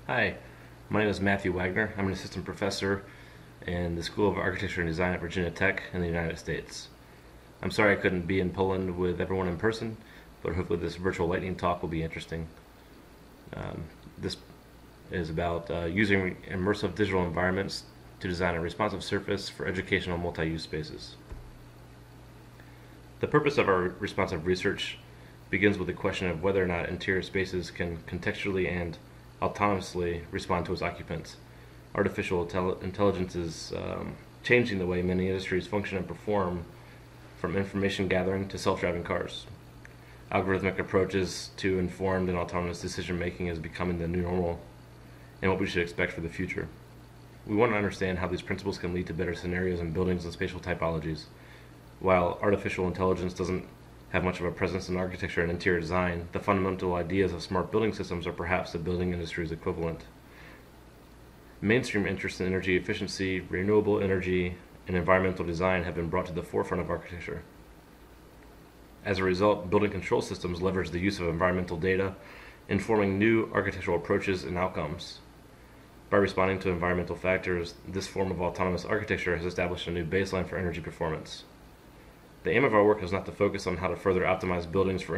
Hi, my name is Matthew Wagner. I'm an assistant professor in the School of Architecture and Design at Virginia Tech in the United States. I'm sorry I couldn't be in Poland with everyone in person, but hopefully this virtual lightning talk will be interesting. This is about using immersive digital environments to design a responsive surface for educational multi-use spaces. The purpose of our responsive research begins with the question of whether or not interior spaces can contextually and autonomously respond to its occupants. Artificial intelligence is changing the way many industries function and perform, from information gathering to self-driving cars. Algorithmic approaches to informed and autonomous decision making is becoming the new normal and what we should expect for the future. We want to understand how these principles can lead to better scenarios in buildings and spatial typologies. While artificial intelligence doesn't have much of a presence in architecture and interior design, the fundamental ideas of smart building systems are perhaps the building industry's equivalent. Mainstream interests in energy efficiency, renewable energy, and environmental design have been brought to the forefront of architecture. As a result, building control systems leverage the use of environmental data, informing new architectural approaches and outcomes. By responding to environmental factors, this form of autonomous architecture has established a new baseline for energy performance. The aim of our work is not to focus on how to further optimize buildings for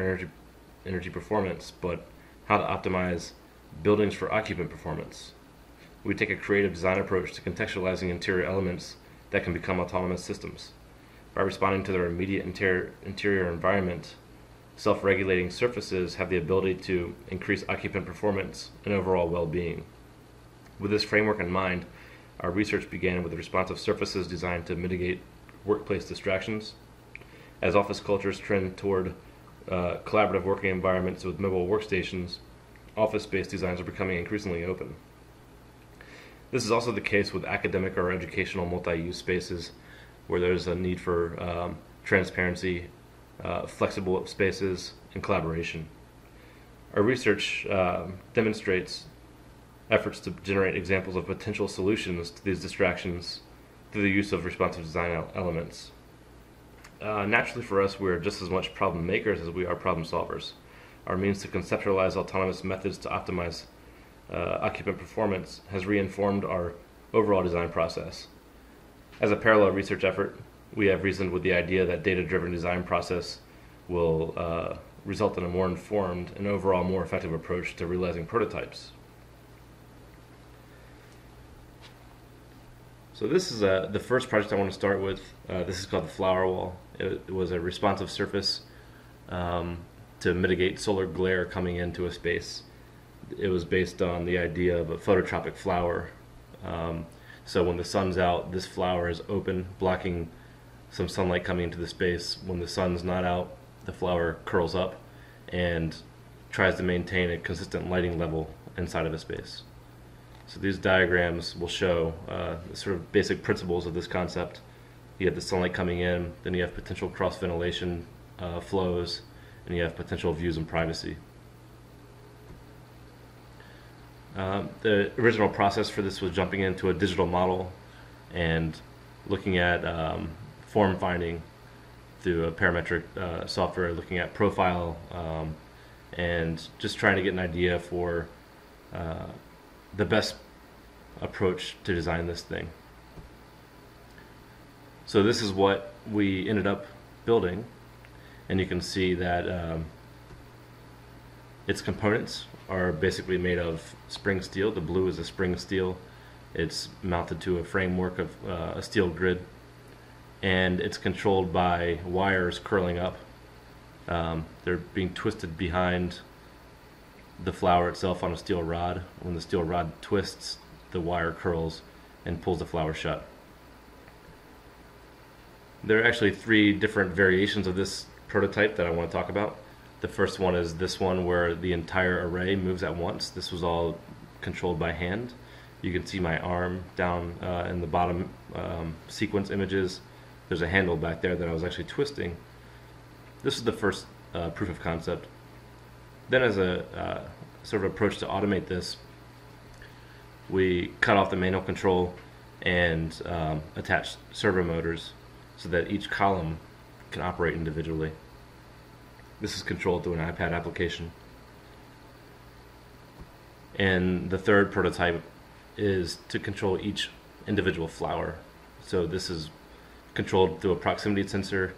energy performance, but how to optimize buildings for occupant performance. We take a creative design approach to contextualizing interior elements that can become autonomous systems. By responding to their immediate interior environment, self-regulating surfaces have the ability to increase occupant performance and overall well-being. With this framework in mind, our research began with responsive surfaces designed to mitigate workplace distractions. As office cultures trend toward collaborative working environments with mobile workstations, office space designs are becoming increasingly open. This is also the case with academic or educational multi-use spaces, where there's a need for transparency, flexible spaces, and collaboration. Our research demonstrates efforts to generate examples of potential solutions to these distractions through the use of responsive design elements. Naturally for us, we're just as much problem makers as we are problem solvers. Our means to conceptualize autonomous methods to optimize occupant performance has reinformed our overall design process. As a parallel research effort, we have reasoned with the idea that data-driven design process will result in a more informed and overall more effective approach to realizing prototypes. So this is the first project I want to start with. This is called the flower wall. It was a responsive surface to mitigate solar glare coming into a space. It was based on the idea of a phototropic flower. So when the sun's out, this flower is open, blocking some sunlight coming into the space. When the sun's not out, the flower curls up and tries to maintain a consistent lighting level inside of a space. So these diagrams will show the sort of basic principles of this concept. You have the sunlight coming in, then you have potential cross-ventilation flows, and you have potential views and privacy. The original process for this was jumping into a digital model and looking at form finding through a parametric software, looking at profile, and just trying to get an idea for the best approach to design this thing. So this is what we ended up building, and you can see that its components are basically made of spring steel. The blue is a spring steel. It's mounted to a framework of a steel grid, and it's controlled by wires curling up. They're being twisted behind the flower itself on a steel rod. When the steel rod twists, the wire curls and pulls the flower shut. There are actually 3 different variations of this prototype that I want to talk about. The first one is this one where the entire array moves at once. This was all controlled by hand. You can see my arm down in the bottom sequence images. There's a handle back there that I was actually twisting. This is the first proof of concept. Then as a sort of approach to automate this, we cut off the manual control and attached servo motors so that each column can operate individually. This is controlled through an iPad application. And the third prototype is to control each individual flower. So this is controlled through a proximity sensor,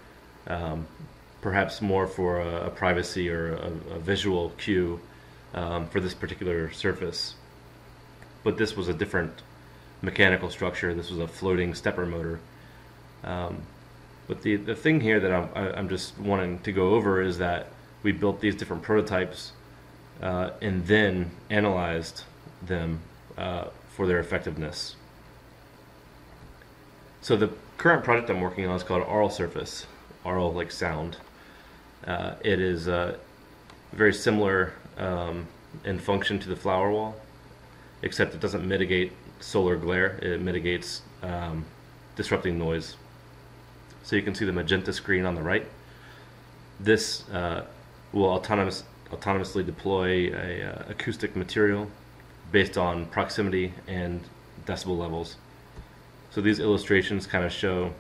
perhaps more for a privacy or a visual cue for this particular surface. But this was a different mechanical structure. This was a floating stepper motor. But the thing here that I'm just wanting to go over is that we built these different prototypes and then analyzed them for their effectiveness. So the current project I'm working on is called Aural Surface. Aural like sound. It is very similar in function to the flower wall, except it doesn't mitigate solar glare. It mitigates disrupting noise. So you can see the magenta screen on the right. This will autonomously deploy a acoustic material based on proximity and decibel levels. So these illustrations kind of show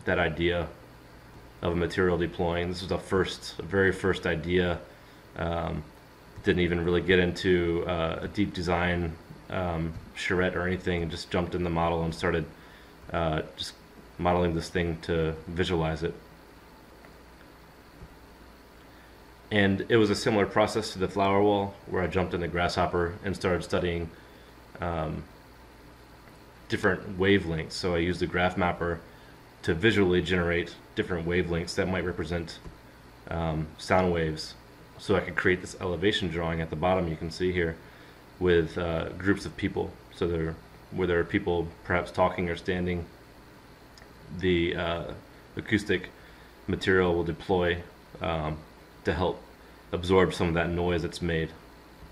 that idea of a material deploying. This was the very first idea. Didn't even really get into a deep design charrette or anything, and just jumped in the model and started just modeling this thing to visualize it. And it was a similar process to the flower wall, where I jumped into Grasshopper and started studying different wavelengths. So I used the graph mapper to visually generate different wavelengths that might represent sound waves. So I could create this elevation drawing at the bottom you can see here with groups of people. So where there are people perhaps talking or standing, the acoustic material will deploy to help absorb some of that noise that's made.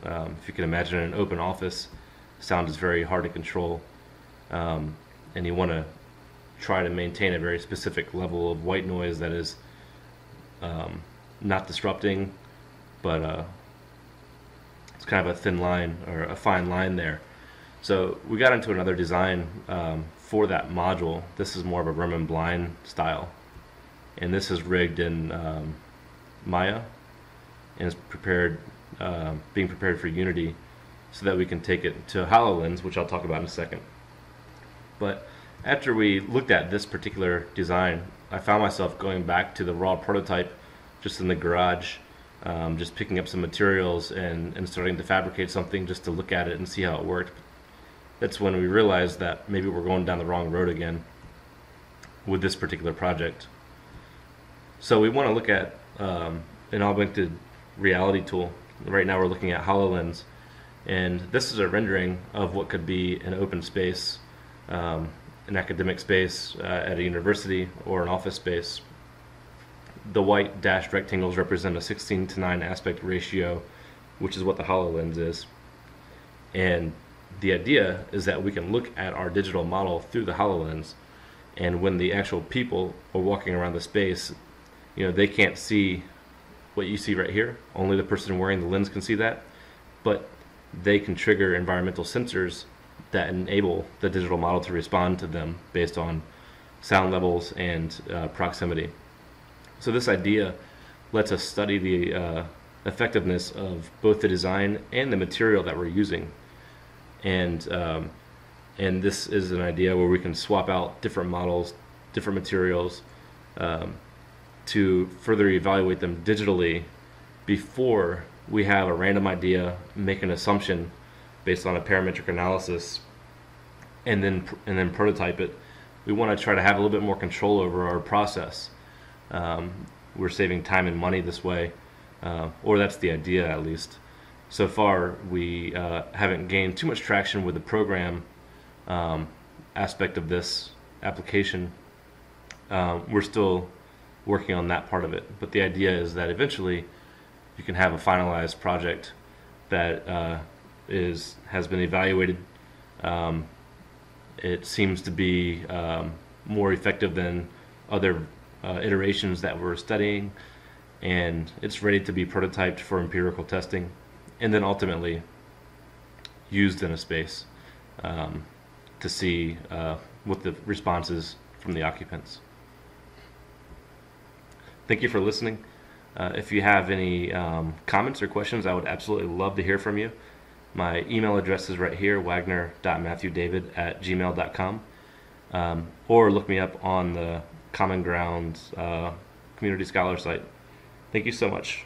If you can imagine, in an open office, sound is very hard to control, and you want to try to maintain a very specific level of white noise that is not disrupting, but it's kind of a thin line or a fine line there. So we got into another design for that module. This is more of a room and blind style, and this is rigged in Maya and is being prepared for Unity, so that we can take it to HoloLens, which I'll talk about in a second. But after we looked at this particular design, I found myself going back to the raw prototype just in the garage, just picking up some materials and starting to fabricate something just to look at it and see how it worked. That's when we realized that maybe we're going down the wrong road again with this particular project. So we want to look at an augmented reality tool. Right now we're looking at HoloLens, and this is a rendering of what could be an open space, an academic space at a university or an office space. The white dashed rectangles represent a 16:9 aspect ratio, which is what the HoloLens is. And the idea is that we can look at our digital model through the HoloLens, and when the actual people are walking around the space, they can't see what you see right here. Only the person wearing the lens can see that, but they can trigger environmental sensors that enable the digital model to respond to them based on sound levels and proximity. So this idea lets us study the effectiveness of both the design and the material that we're using. And this is an idea where we can swap out different models, different materials, to further evaluate them digitally before we have a random idea, make an assumption based on a parametric analysis, and then prototype it. We want to try to have a little bit more control over our process. We're saving time and money this way, or that's the idea at least. So far, we haven't gained too much traction with the program aspect of this application. We're still working on that part of it, but the idea is that eventually you can have a finalized project that has been evaluated. It seems to be more effective than other iterations that we're studying, and it's ready to be prototyped for empirical testing, and then ultimately used in a space to see what the response is from the occupants. Thank you for listening. If you have any comments or questions, I would absolutely love to hear from you. My email address is right here, wagner.matthewdavid@gmail.com, or look me up on the Common Ground Community Scholar site. Thank you so much.